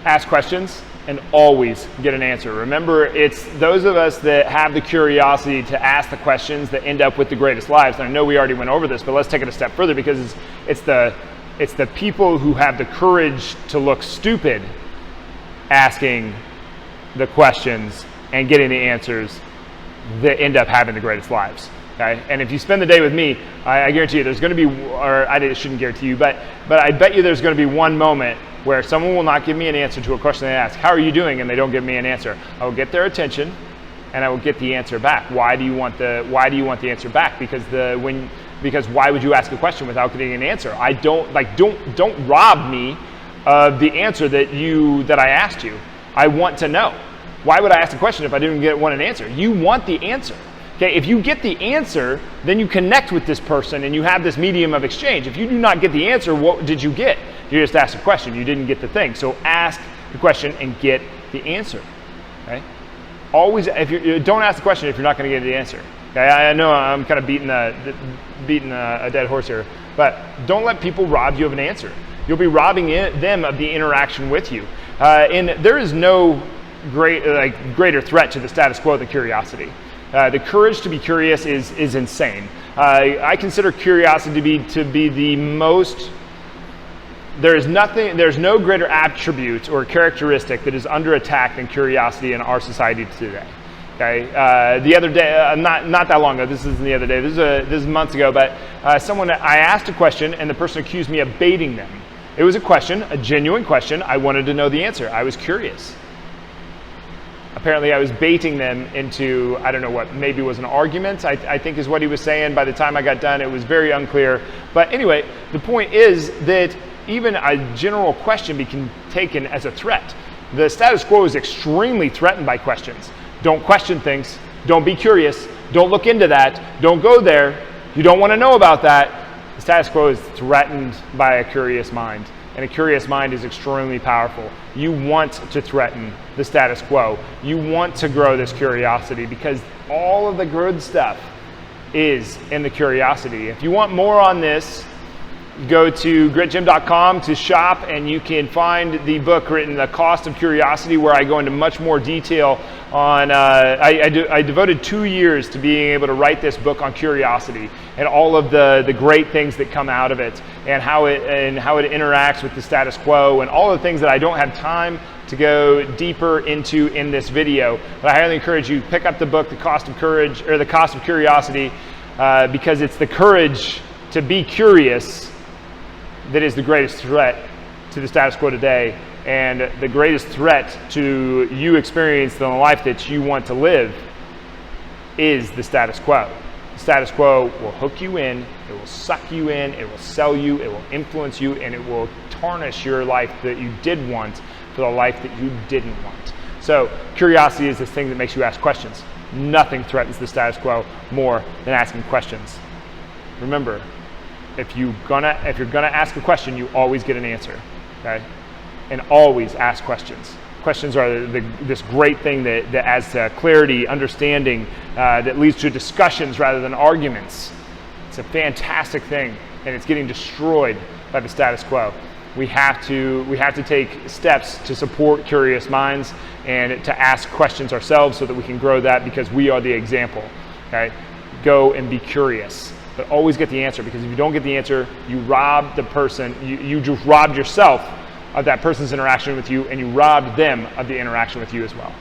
ask questions and always get an answer. Remember, it's those of us that have the curiosity to ask the questions that end up with the greatest lives. And I know we already went over this, but let's take it a step further, because it's the people who have the courage to look stupid asking the questions and getting the answers that end up having the greatest lives. Okay? And if you spend the day with me, I guarantee you there's going to be, or I shouldn't guarantee you, but I bet you there's going to be one moment where someone will not give me an answer to a question they ask. How are you doing? And they don't give me an answer. I will get their attention and I will get the answer back. Why do you want the answer back? Because why would you ask a question without getting an answer? Don't rob me of the answer that I asked you. I want to know. Why would I ask a question if I didn't want an answer? You want the answer. Okay, if you get the answer, then you connect with this person and you have this medium of exchange. If you do not get the answer, what did you get? You just asked a question. You didn't get the thing. So ask the question and get the answer. Okay? Always, don't ask the question if you're not going to get the answer. Okay? I know I'm kind of beating a dead horse here, but don't let people rob you of an answer. You'll be robbing them of the interaction with you. And there is no greater threat to the status quo than curiosity. The courage to be curious is insane. I consider curiosity to be the most. There's no greater attribute or characteristic that is under attack than curiosity in our society today. Okay, the other day, not that long ago. This isn't the other day. This is months ago. But I asked a question, and the person accused me of baiting them. It was a question, a genuine question. I wanted to know the answer. I was curious. Apparently I was baiting them into, I don't know what, maybe it was an argument, I think is what he was saying. By the time I got done, it was very unclear. But anyway, the point is that even a general question can be taken as a threat. The status quo is extremely threatened by questions. Don't question things. Don't be curious. Don't look into that. Don't go there. You don't want to know about that. The status quo is threatened by a curious mind. And a curious mind is extremely powerful. You want to threaten the status quo. You want to grow this curiosity because all of the good stuff is in the curiosity. If you want more on this, go to gritgym.com to shop, and you can find the book written, The Cost of Curiosity, where I go into much more detail on, I devoted 2 years to being able to write this book on curiosity and all of the great things that come out of it and how it interacts with the status quo and all the things that I don't have time to go deeper into in this video. But I highly encourage you, pick up the book, The Cost of Courage, or The Cost of Curiosity, because it's the courage to be curious that is the greatest threat to the status quo today, and the greatest threat to you experiencing the life that you want to live is the status quo. The status quo will hook you in, it will suck you in, it will sell you, it will influence you, and it will tarnish your life that you did want for the life that you didn't want. So curiosity is this thing that makes you ask questions. Nothing threatens the status quo more than asking questions. Remember, if you're gonna ask a question, you always get an answer, okay? And always ask questions. Questions are this great thing that adds to clarity, understanding, that leads to discussions rather than arguments. It's a fantastic thing, and it's getting destroyed by the status quo. We have to take steps to support curious minds and to ask questions ourselves so that we can grow that, because we are the example. Okay? Go and be curious. But always get the answer, because if you don't get the answer, you rob the person, you just robbed yourself of that person's interaction with you, and you robbed them of the interaction with you as well.